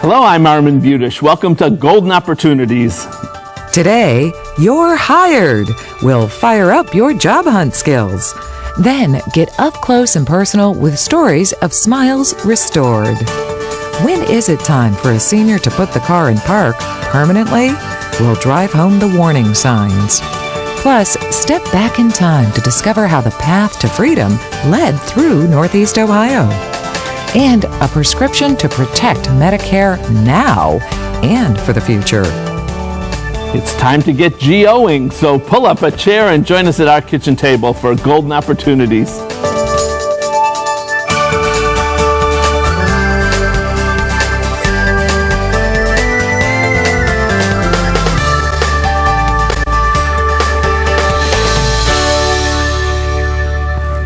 Hello, I'm Armin Budish. Welcome to Golden Opportunities. Today, you're hired. We'll fire up your job hunt skills. Then get up close and personal with stories of smiles restored. When is it time for a senior to put the car in park permanently? We'll drive home the warning signs. Plus, step back in time to discover how the path to freedom led through Northeast Ohio. And a prescription to protect Medicare now and for the future. It's time to get GOing, so pull up a chair and join us at our kitchen table for Golden Opportunities.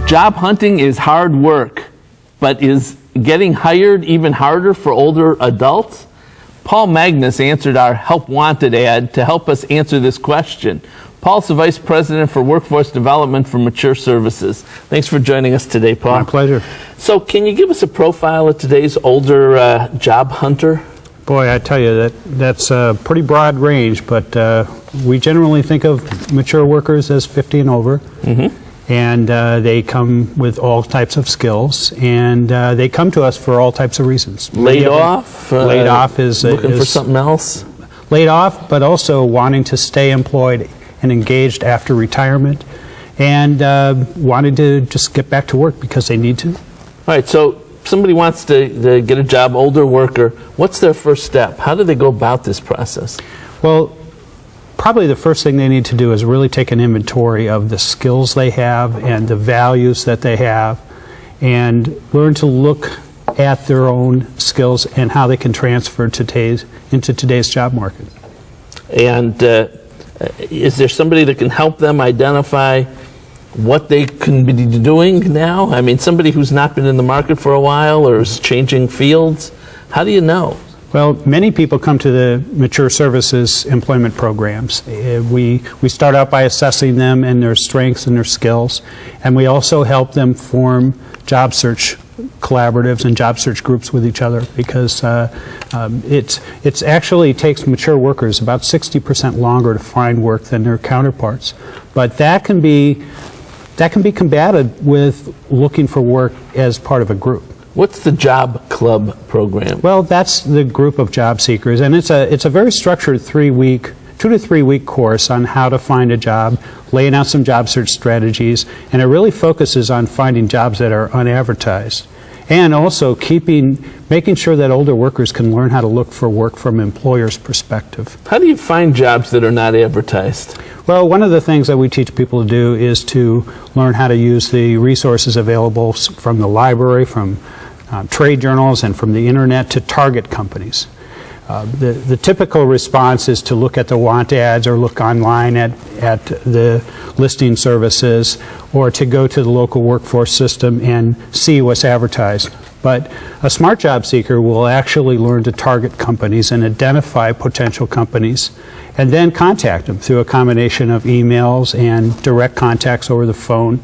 Job hunting is hard work, but is getting hired even harder for older adults? Paul Magnus answered our Help Wanted ad to help us answer this question. Paul's the Vice President for Workforce Development for Mature Services. Thanks for joining us today, Paul. My pleasure. So can you give us a profile of today's older job hunter? Boy, I tell you, that's a pretty broad range, but we generally think of mature workers as 50 and over. Mm-hmm. And they come with all types of skills, and they come to us for all types of reasons. Laid off? Laid off is looking for something else? Laid off, but also wanting to stay employed and engaged after retirement, and wanting to just get back to work because they need to. All right, so somebody wants to get a job, older worker. What's their first step? How do they go about this process? Well, probably the first thing they need to do is really take an inventory of the skills they have and the values that they have, and learn to look at their own skills and how they can transfer into today's job market. And is there somebody that can help them identify what they can be doing now? I mean, somebody who's not been in the market for a while or is changing fields, how do you know? Well, many people come to the Mature Services employment programs. We start out by assessing them and their strengths and their skills, and we also help them form job search collaboratives and job search groups with each other, because it's actually takes mature workers about 60% longer to find work than their counterparts. But that can be combated with looking for work as part of a group. What's the Job Club program? Well, that's the group of job seekers, and it's a very structured 2 to 3 week course on how to find a job, laying out some job search strategies, and it really focuses on finding jobs that are unadvertised, and also making sure that older workers can learn how to look for work from employers' perspective. How do you find jobs that are not advertised? Well, one of the things that we teach people to do is to learn how to use the resources available from the library, from trade journals, and from the internet to target companies. The typical response is to look at the want ads or look online at the listing services, or to go to the local workforce system and see what's advertised. But a smart job seeker will actually learn to target companies and identify potential companies, and then contact them through a combination of emails and direct contacts over the phone,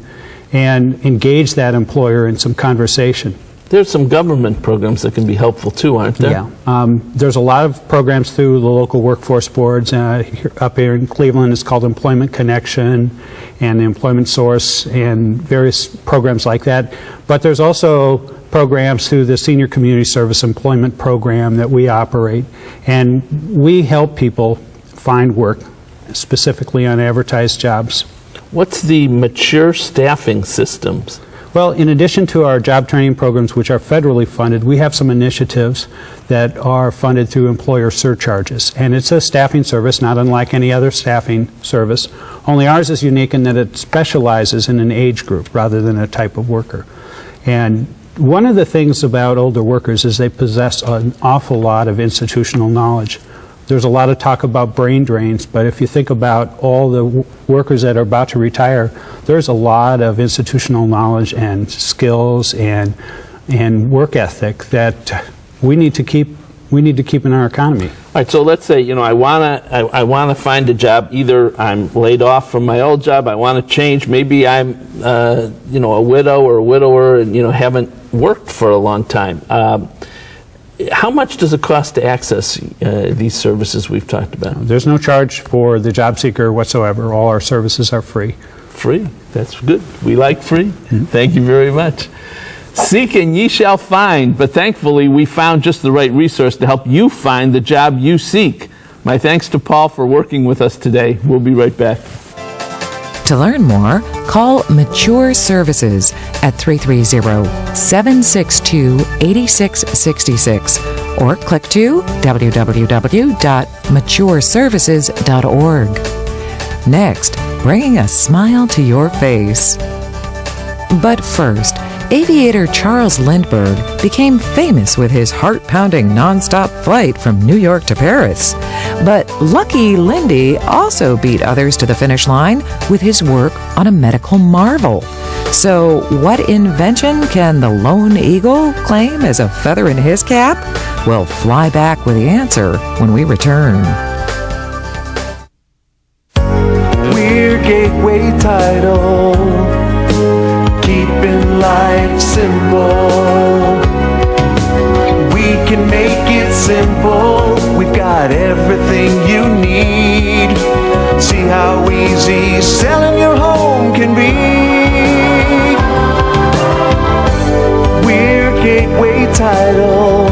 and engage that employer in some conversation. There's some government programs that can be helpful too, aren't there? Yeah. There's a lot of programs through the local workforce boards. Up here in Cleveland, it's called Employment Connection and the Employment Source and various programs like that. But there's also programs through the Senior Community Service Employment Program that we operate. And we help people find work, specifically on advertised jobs. What's the mature staffing systems? Well, in addition to our job training programs, which are federally funded, we have some initiatives that are funded through employer surcharges. And it's a staffing service, not unlike any other staffing service. Only ours is unique in that it specializes in an age group rather than a type of worker. And one of the things about older workers is they possess an awful lot of institutional knowledge. There's a lot of talk about brain drains, but if you think about all the workers that are about to retire, there's a lot of institutional knowledge and skills and work ethic that we need to keep in our economy. All right, so let's say, I wanna find a job. Either I'm laid off from my old job, I want to change. Maybe I'm a widow or a widower and haven't worked for a long time. How much does it cost to access these services we've talked about? There's no charge for the job seeker whatsoever. All our services are free. Free. That's good. We like free. Thank you very much. Seek and ye shall find, but thankfully we found just the right resource to help you find the job you seek. My thanks to Paul for working with us today. We'll be right back. To learn more, call Mature Services at 330-762-8666 or click to www.matureservices.org. Next, bringing a smile to your face. But first, aviator Charles Lindbergh became famous with his heart-pounding nonstop flight from New York to Paris. But Lucky Lindy also beat others to the finish line with his work on a medical marvel. So, what invention can the lone eagle claim as a feather in his cap? We'll fly back with the answer when we return. We're Gateway Title, keeping life simple. We can make it simple. We've got everything you need. See how easy selling your home can be. We're Gateway Title.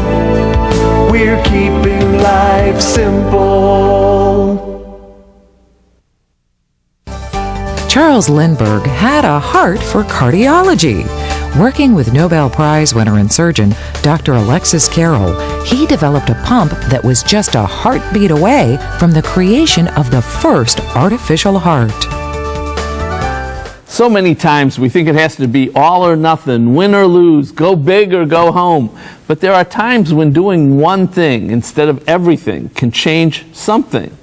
We're keeping life simple. Charles Lindbergh had a heart for cardiology. Working with Nobel Prize winner and surgeon Dr. Alexis Carrel, he developed a pump that was just a heartbeat away from the creation of the first artificial heart. So many times we think it has to be all or nothing, win or lose, go big or go home. But there are times when doing one thing instead of everything can change something.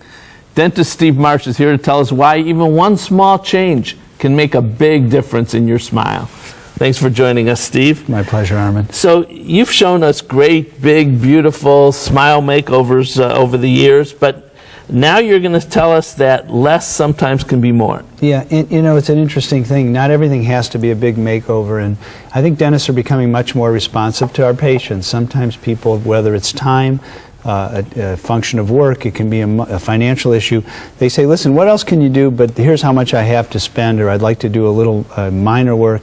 Dentist Steve Marsh is here to tell us why even one small change can make a big difference in your smile. Thanks for joining us, Steve. My pleasure, Armin. So you've shown us great, big, beautiful smile makeovers over the years, but now you're going to tell us that less sometimes can be more. Yeah, and, it's an interesting thing. Not everything has to be a big makeover, and I think dentists are becoming much more responsive to our patients. Sometimes people, whether it's time, a function of work, it can be a financial issue. They say, listen, what else can you do, but here's how much I have to spend, or I'd like to do a little minor work.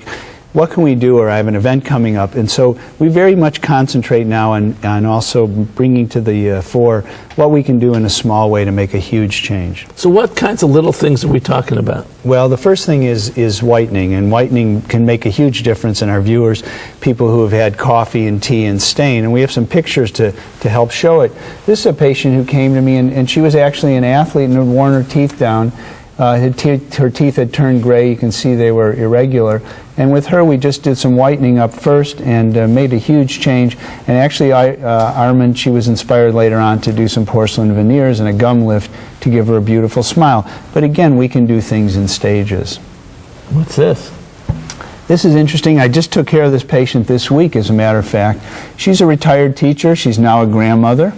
What can we do, or I have an event coming up. And so we very much concentrate now on also bringing to the fore what we can do in a small way to make a huge change. So what kinds of little things are we talking about? Well, the first thing is whitening, and whitening can make a huge difference in our viewers, people who have had coffee and tea and stain, and we have some pictures to help show it. This is a patient who came to me, and she was actually an athlete and had worn her teeth down. Her teeth had turned gray. You can see they were irregular. And with her, we just did some whitening up first and made a huge change. And actually, Armin, she was inspired later on to do some porcelain veneers and a gum lift to give her a beautiful smile. But again, we can do things in stages. What's this? This is interesting. I just took care of this patient this week, as a matter of fact. She's a retired teacher. She's now a grandmother.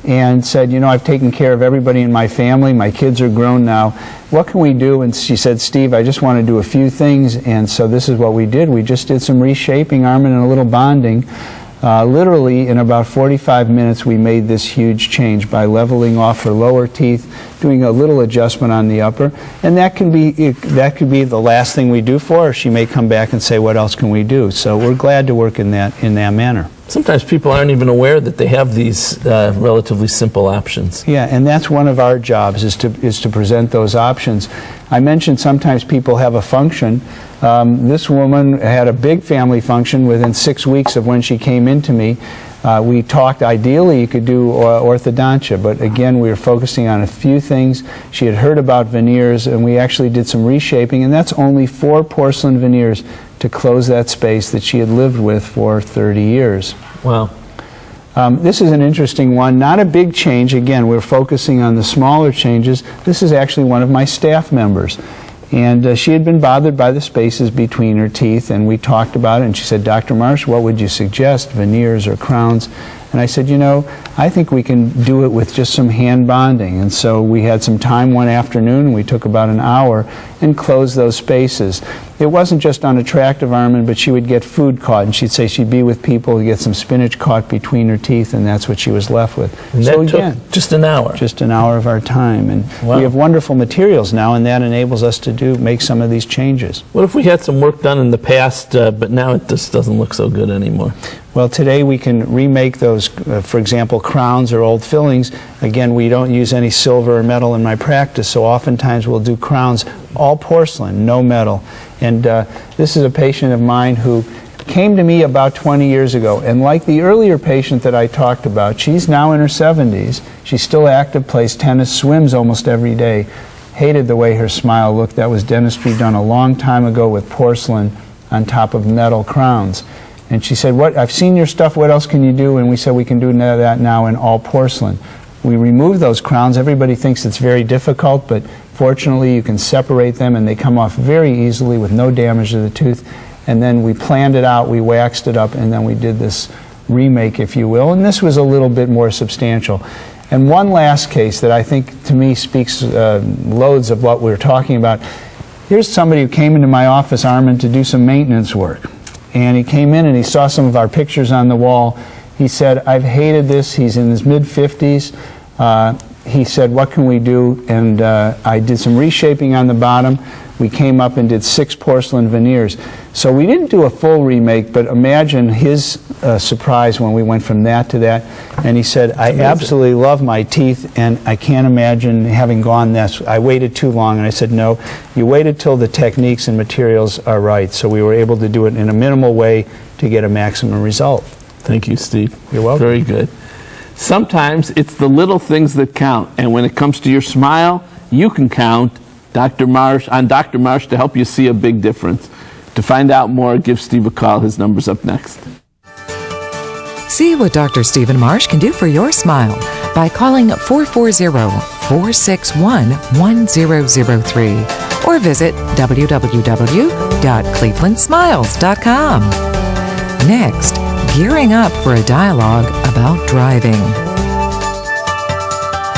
And said, I've taken care of everybody in my family. My kids are grown now. What can we do? And she said, Steve, I just want to do a few things. And so this is what we did. We just did some reshaping, Armin, and a little bonding. Literally, in about 45 minutes, we made this huge change by leveling off her lower teeth, doing a little adjustment on the upper. And that could be the last thing we do for her. She may come back and say, what else can we do? So we're glad to work in that manner. Sometimes people aren't even aware that they have these relatively simple options. Yeah, and that's one of our jobs, is to present those options. I mentioned sometimes people have a function. This woman had a big family function within 6 weeks of when she came into me. We talked, ideally you could do orthodontia, but again we were focusing on a few things. She had heard about veneers, and we actually did some reshaping, and that's only 4 porcelain veneers to close that space that she had lived with for 30 years. Wow. This is an interesting one. Not a big change. Again, we're focusing on the smaller changes. This is actually one of my staff members. And she had been bothered by the spaces between her teeth, and we talked about it, and she said, Dr. Marsh, what would you suggest, veneers or crowns? And I said, I think we can do it with just some hand bonding. And so we had some time one afternoon, and we took about an hour and closed those spaces. it wasn't just unattractive, Armin, but she would get food caught, and she'd say she'd be with people, get some spinach caught between her teeth, and that's what she was left with. And so that again, took just an hour. just an hour of our time, and Wow. we have wonderful materials now, and that enables us to make some of these changes. What if we had some work done in the past, but now it just doesn't look so good anymore? Well, today we can remake those, for example, crowns or old fillings. Again, we don't use any silver or metal in my practice, so oftentimes we'll do crowns, all porcelain, no metal. And this is a patient of mine who came to me about 20 years ago, and like the earlier patient that I talked about, she's now in her 70s. She's still active, plays tennis, swims almost every day. Hated the way her smile looked. That was dentistry done a long time ago with porcelain on top of metal crowns. And she said, "What? I've seen your stuff. What else can you do?" And we said, "We can do that now in all porcelain." We removed those crowns. Everybody thinks it's very difficult, but fortunately you can separate them and they come off very easily with no damage to the tooth. And then we planned it out, we waxed it up, and then we did this remake, if you will. And this was a little bit more substantial. And one last case that I think to me speaks loads of what we're talking about. Here's somebody who came into my office, Armin, to do some maintenance work. And he came in and he saw some of our pictures on the wall. He said, "I've hated this." He's in his mid-50s. He said, "What can we do?" And I did some reshaping on the bottom. We came up and did 6 porcelain veneers. So we didn't do a full remake, but imagine his surprise when we went from that to that. And he said, "I absolutely love my teeth, and I can't imagine having gone this. I waited too long." And I said, "No, you waited till the techniques and materials are right." So we were able to do it in a minimal way to get a maximum result. Thank you, Steve. You're welcome. Very good. Sometimes it's the little things that count, and when it comes to your smile, you can count on Dr. Marsh to help you see a big difference. To find out more, give Steve a call. His number's up next. See what Dr. Stephen Marsh can do for your smile by calling 440-461-1003 or visit www.clevelandsmiles.com. Next, gearing up for a dialogue about driving.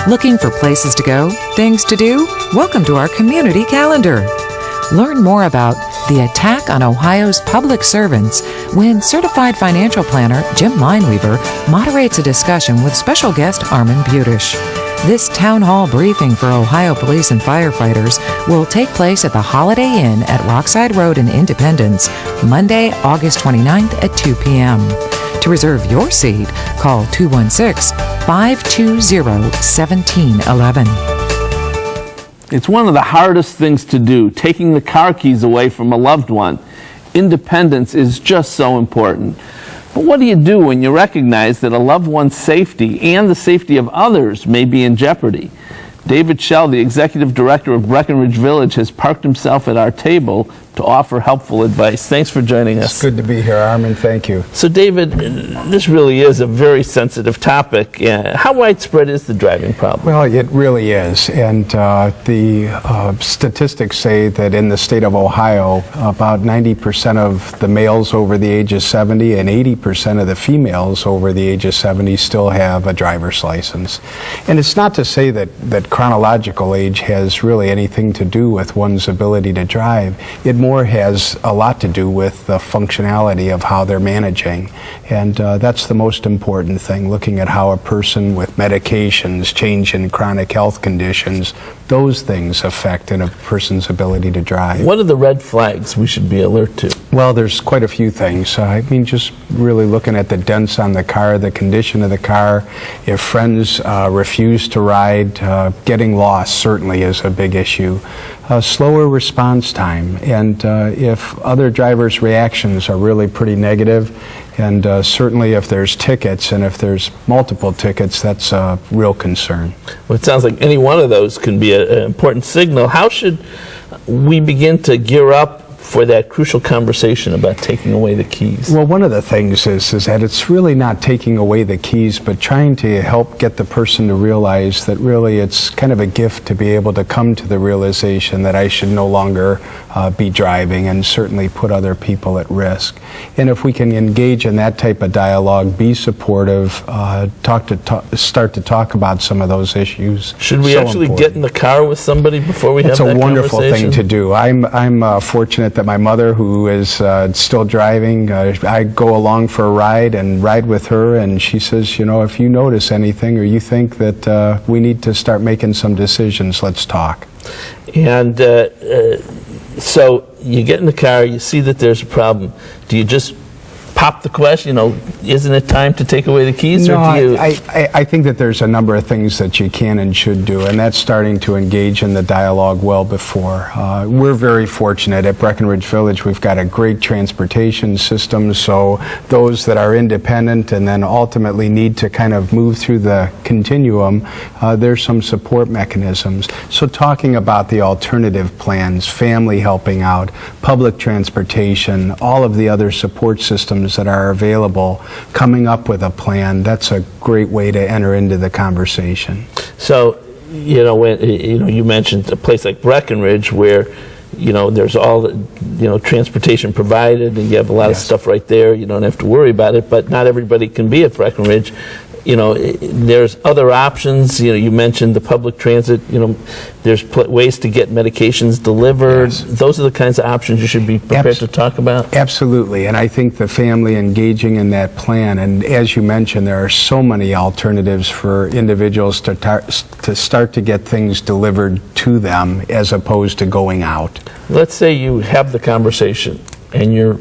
Looking for places to go, things to do? Welcome to our community calendar. Learn more about the attack on Ohio's public servants when certified financial planner Jim Lineweaver moderates a discussion with special guest Armin Butish. This town hall briefing for Ohio police and firefighters will take place at the Holiday Inn at Rockside Road in Independence, Monday, August 29th at 2 p.m. To reserve your seat, call 216-520-1711. It's one of the hardest things to do, taking the car keys away from a loved one. Independence is just so important. But what do you do when you recognize that a loved one's safety and the safety of others may be in jeopardy? David Shell, the executive director of Breckenridge Village, has parked himself at our table to offer helpful advice. Thanks for joining us. It's good to be here, Armin. Thank you. So, David, this really is a very sensitive topic. How widespread is the driving problem? Well, it really is. And the statistics say that in the state of Ohio, about 90% of the males over the age of 70 and 80% of the females over the age of 70 still have a driver's license. And it's not to say that chronological age has really anything to do with one's ability to drive. It more has a lot to do with the functionality of how they're managing. And that's the most important thing, looking at how a person with medications, change in chronic health conditions, those things affect a person's ability to drive. What are the red flags we should be alert to? Well, there's quite a few things. I mean, just really looking at the dents on the car, the condition of the car. If friends refuse to ride, getting lost certainly is a big issue. Slower response time, and if other drivers' reactions are really pretty negative, and certainly if there's tickets, and if there's multiple tickets, that's a real concern. Well, it sounds like any one of those can be an important signal. How should we begin to gear up for that crucial conversation about taking away the keys? Well, one of the things is that it's really not taking away the keys, but trying to help get the person to realize that really it's kind of a gift to be able to come to the realization that I should no longer be driving and certainly put other people at risk. And if we can engage in that type of dialogue, be supportive, start to talk about some of those issues. Should we actually get in the car with somebody before we have that conversation? It's a wonderful thing to do. I'm fortunate fortunate that my mother, who is still driving, I go along for a ride and ride with her, and she says, you know, if you notice anything or you think that we need to start making some decisions, let's talk. And so you get in the car, you see that there's a problem. Do you just pop the question, you know, isn't it time to take away the keys? No, or do you... I think that there's a number of things that you can and should do, and that's starting to engage in the dialogue well before. We're very fortunate at Breckenridge Village. We've got a great transportation system, so those that are independent and then ultimately need to kind of move through the continuum, there's some support mechanisms. So talking about the alternative plans, family helping out, public transportation, all of the other support systems that are available, coming up with a plan, that's a great way to enter into the conversation. So, you know, when you mentioned a place like Breckenridge where, you know, there's all the, you know, transportation provided and you have a lot of stuff right there, you don't have to worry about it, but not everybody can be at Breckenridge. You know, there's other options. You know, you mentioned the public transit. You know, there's ways to get medications delivered. Yes. Those are the kinds of options you should be prepared to talk about. Absolutely, and I think the family engaging in that plan, and as you mentioned, there are so many alternatives for individuals to start to get things delivered to them as opposed to going out. Let's say you have the conversation and your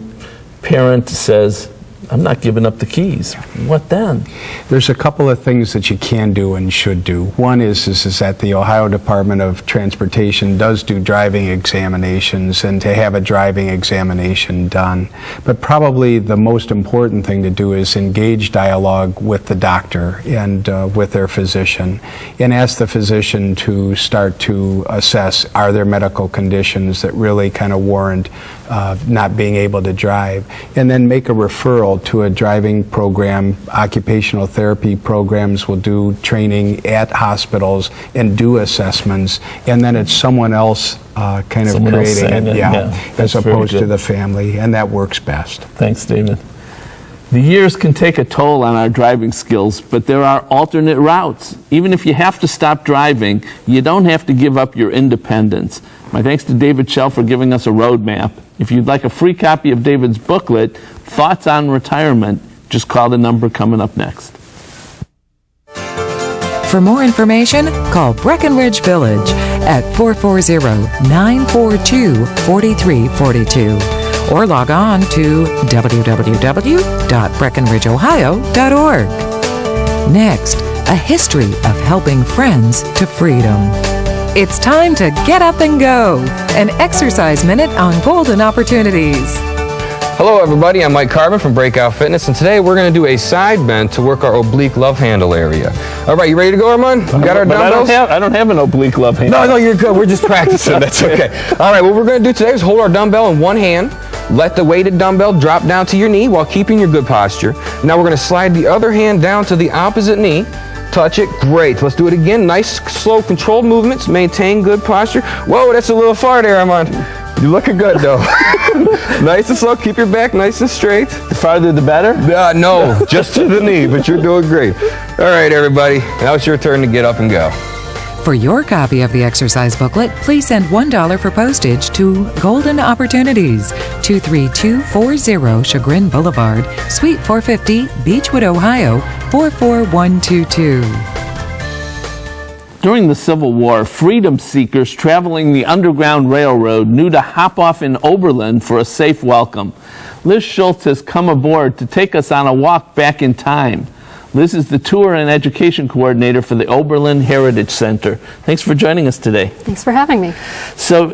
parent says, I'm not giving up the keys. What then? There's a couple of things that you can do and should do. One is that the Ohio Department of Transportation does do driving examinations, and to have a driving examination done. But probably the most important thing to do is engage dialogue with the doctor and with their physician, and ask the physician to start to assess, are there medical conditions that really kind of warrant not being able to drive, and then make a referral to a driving program. Occupational therapy programs will do training at hospitals and do assessments, and then it's someone else Someone else creating it, That's as very opposed to good. the family, and that works best. Thanks, David. The years can take a toll on our driving skills, but there are alternate routes. Even if you have to stop driving, you don't have to give up your independence. My thanks to David Shell for giving us a roadmap. If you'd like a free copy of David's booklet, Thoughts on Retirement, just call the number coming up next. For more information, call Breckenridge Village at 440-942-4342 or log on to www.breckenridgeohio.org. Next, a history of helping friends to freedom. It's time to get up and go. An exercise minute on golden opportunities. Hello everybody, I'm Mike Carbon from Breakout Fitness, and today we're going to do a side bend to work our oblique love handle area. All right, you ready to go, Armand? We got our But dumbbells? I don't have an oblique love hand. No, you're good. We're just practicing. That's okay. All right, what we're going to do today is hold our dumbbell in one hand, let the weighted dumbbell drop down to your knee while keeping your good posture. Now we're going to slide the other hand down to the opposite knee. Touch it. Great. Let's do it again. Nice, slow, controlled movements. Maintain good posture. Whoa, that's a little far there, Armand. You're looking good, though. Nice and slow. Keep your back nice and straight. The farther the better? No, just to the knee, but you're doing great. All right, everybody. Now it's your turn to get up and go. For your copy of the exercise booklet, please send $1 for postage to Golden Opportunities, 23240 Chagrin Boulevard, Suite 450, Beechwood, Ohio, 44122. During the Civil War, freedom seekers traveling the Underground Railroad knew to hop off in Oberlin for a safe welcome. Liz Schultz has come aboard to take us on a walk back in time. Liz is the tour and education coordinator for the Oberlin Heritage Center. Thanks for joining us today. Thanks for having me. So,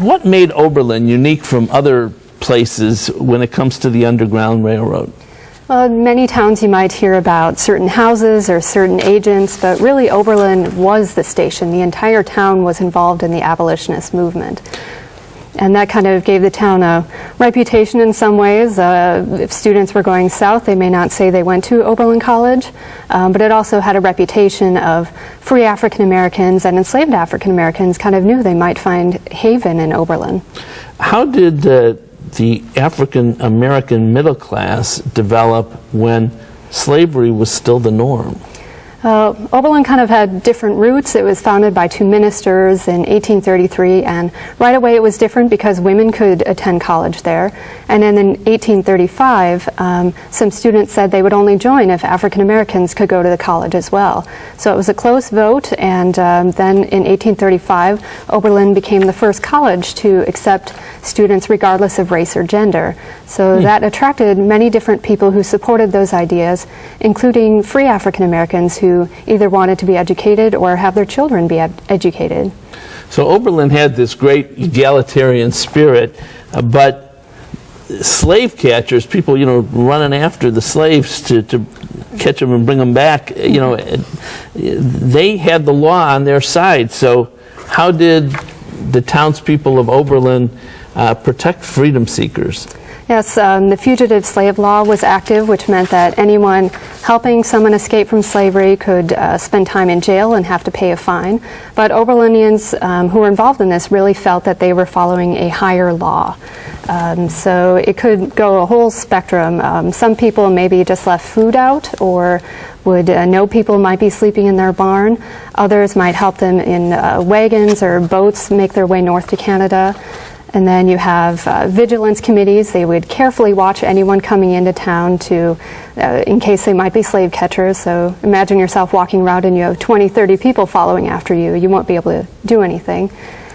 what made Oberlin unique from other places when it comes to the Underground Railroad? Many towns you might hear about certain houses or certain agents, but really Oberlin was the station. The entire town was involved in the abolitionist movement. And that kind of gave the town a reputation in some ways. If students were going south, they may not say they went to Oberlin College, but it also had a reputation of free African Americans and enslaved African Americans kind of knew they might find haven in Oberlin. How did the African American middle class develop when slavery was still the norm? Oberlin kind of had different roots. It was founded by two ministers in 1833, and right away it was different because women could attend college there. And then in 1835, some students said they would only join if African Americans could go to the college as well. So it was a close vote, and then in 1835, Oberlin became the first college to accept students regardless of race or gender. So that attracted many different people who supported those ideas, including free African Americans who either wanted to be educated or have their children be educated. So Oberlin had this great egalitarian spirit, but slave catchers, people, running after the slaves to catch them and bring them back, they had the law on their side. So how did the townspeople of Oberlin protect freedom seekers? Yes, the fugitive slave law was active, which meant that anyone helping someone escape from slavery could spend time in jail and have to pay a fine. But Oberlinians who were involved in this really felt that they were following a higher law. So it could go a whole spectrum. Some people maybe just left food out or would know people might be sleeping in their barn. Others might help them in wagons or boats make their way north to Canada. And then you have vigilance committees. They would carefully watch anyone coming into town in case they might be slave catchers. So imagine yourself walking around and you have 20, 30 people following after you. You won't be able to do anything.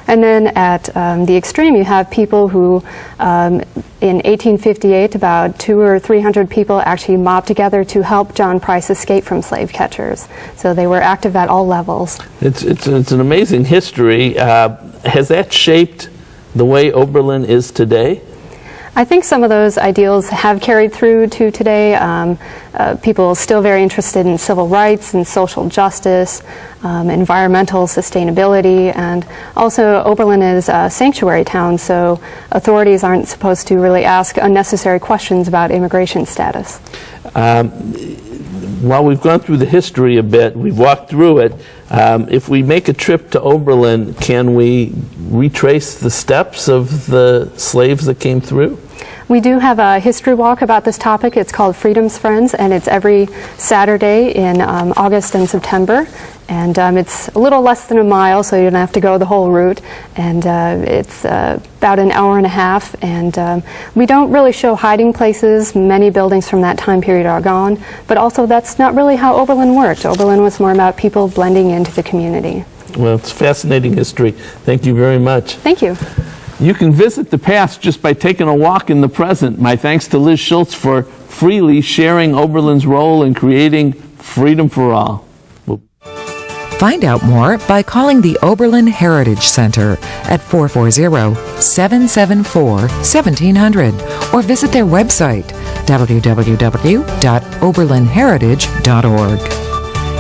And then at the extreme, you have people who, in 1858, about 200 or 300 people actually mobbed together to help John Price escape from slave catchers. So they were active at all levels. It's an amazing history. Has that shaped the way Oberlin is today? I think some of those ideals have carried through to today. People are still very interested in civil rights and social justice, environmental sustainability, and also Oberlin is a sanctuary town, so authorities aren't supposed to really ask unnecessary questions about immigration status. While we've gone through the history a bit, we've walked through it, if we make a trip to Oberlin, can we retrace the steps of the slaves that came through? We do have a history walk about this topic. It's called Freedom's Friends, and it's every Saturday in August and September. And it's a little less than a mile, so you don't have to go the whole route. And it's about an hour and a half. And we don't really show hiding places. Many buildings from that time period are gone. But also, that's not really how Oberlin worked. Oberlin was more about people blending into the community. Well, it's fascinating history. Thank you very much. Thank you. You can visit the past just by taking a walk in the present. My thanks to Liz Schultz for freely sharing Oberlin's role in creating freedom for all. Find out more by calling the Oberlin Heritage Center at 440-774-1700 or visit their website, www.oberlinheritage.org.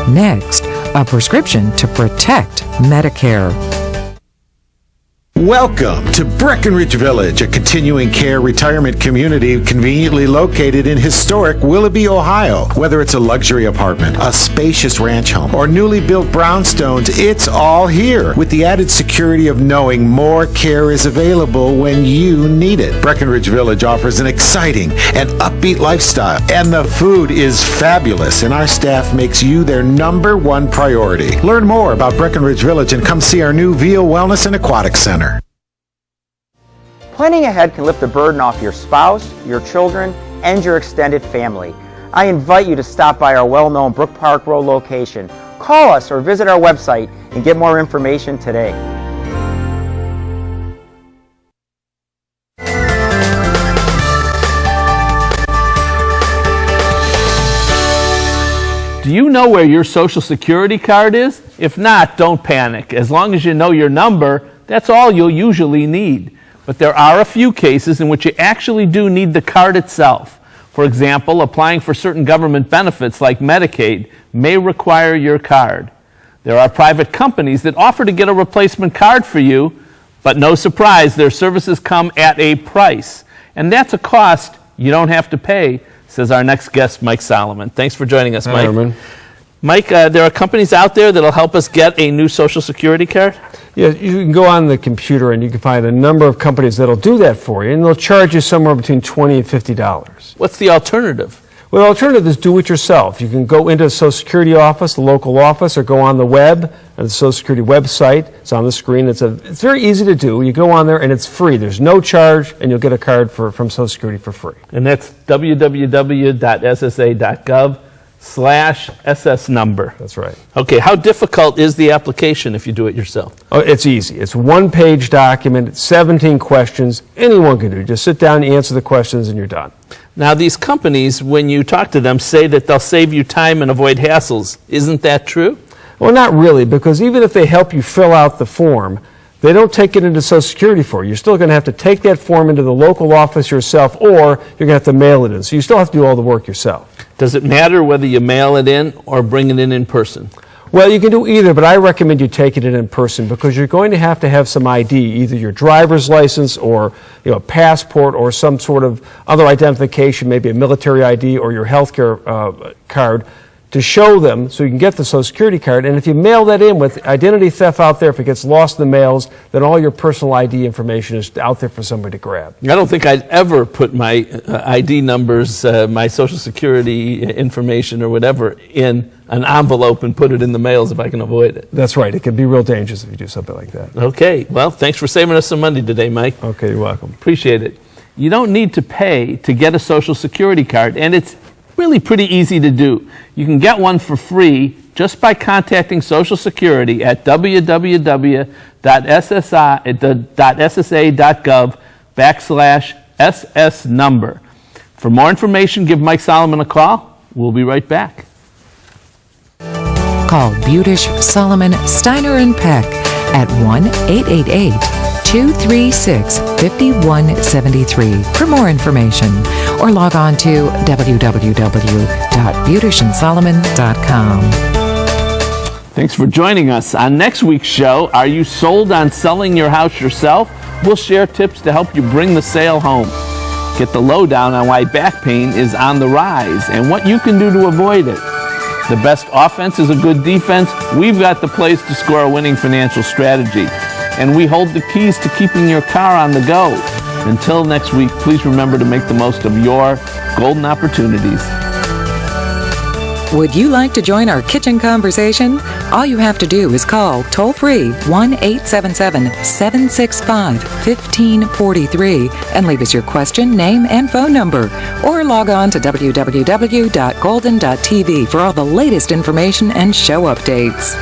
Next, a prescription to protect Medicare. Welcome to Breckenridge Village, a continuing care retirement community conveniently located in historic Willoughby, Ohio. Whether it's a luxury apartment, a spacious ranch home, or newly built brownstones, it's all here with the added security of knowing more care is available when you need it. Breckenridge Village offers an exciting and upbeat lifestyle, and the food is fabulous, and our staff makes you their #1 priority. Learn more about Breckenridge Village and come see our new VO Wellness and Aquatic Center. Planning ahead can lift the burden off your spouse, your children, and your extended family. I invite you to stop by our well-known Brook Park Road location. Call us or visit our website and get more information today. Do you know where your Social Security card is? If not, don't panic. As long as you know your number, that's all you'll usually need. But there are a few cases in which you actually do need the card itself. For example, applying for certain government benefits like Medicaid may require your card. There are private companies that offer to get a replacement card for you, but no surprise, their services come at a price. And that's a cost you don't have to pay, says our next guest, Mike Solomon. Thanks for joining us, Mike. Hi, Herman. Mike, there are companies out there that'll help us get a new Social Security card? Yeah, you can go on the computer and you can find a number of companies that'll do that for you, and they'll charge you somewhere between $20 and $50. What's the alternative? Well, the alternative is do it yourself. You can go into the Social Security office, the local office, or go on the web, at the Social Security website. It's on the screen. It's very easy to do. You go on there and it's free. There's no charge, and you'll get a card from Social Security for free. And that's www.ssa.gov/SS number. That's right. Okay, how difficult is the application if you do it yourself? Oh, it's easy. It's a one-page document. It's 17 questions. Anyone can do it. Just sit down, you answer the questions, and you're done. Now, these companies, when you talk to them, say that they'll save you time and avoid hassles. Isn't that true? Well, not really, because even if they help you fill out the form, they don't take it into Social Security for you. You're still going to have to take that form into the local office yourself, or you're going to have to mail it in. So you still have to do all the work yourself. Does it matter whether you mail it in or bring it in person? Well, you can do either, but I recommend you take it in person because you're going to have some ID, either your driver's license or a passport or some sort of other identification, maybe a military ID or your health care card, to show them so you can get the Social Security card. And if you mail that in with identity theft out there, if it gets lost in the mails, then all your personal ID information is out there for somebody to grab. I don't think I'd ever put my ID numbers, my Social Security information or whatever in an envelope and put it in the mails if I can avoid it. That's right. It can be real dangerous if you do something like that. Okay. Well, thanks for saving us some money today, Mike. Okay, you're welcome. Appreciate it. You don't need to pay to get a Social Security card, and it's really pretty easy to do. You can get one for free just by contacting Social Security at www.ssa.gov/SS number. For more information, give Mike Solomon a call. We'll be right back. Call Budish, Solomon, Steiner, and Peck at 1-888-236-5173 for more information, or log on to www.budishandsolomon.com. Thanks for joining us. On next week's show, are you sold on selling your house yourself? We'll share tips to help you bring the sale home. Get the lowdown on why back pain is on the rise and what you can do to avoid it. The best offense is a good defense. We've got the place to score a winning financial strategy. And we hold the keys to keeping your car on the go. Until next week, please remember to make the most of your golden opportunities. Would you like to join our kitchen conversation? All you have to do is call toll-free 1-877-765-1543 and leave us your question, name, and phone number. Or log on to www.golden.tv for all the latest information and show updates.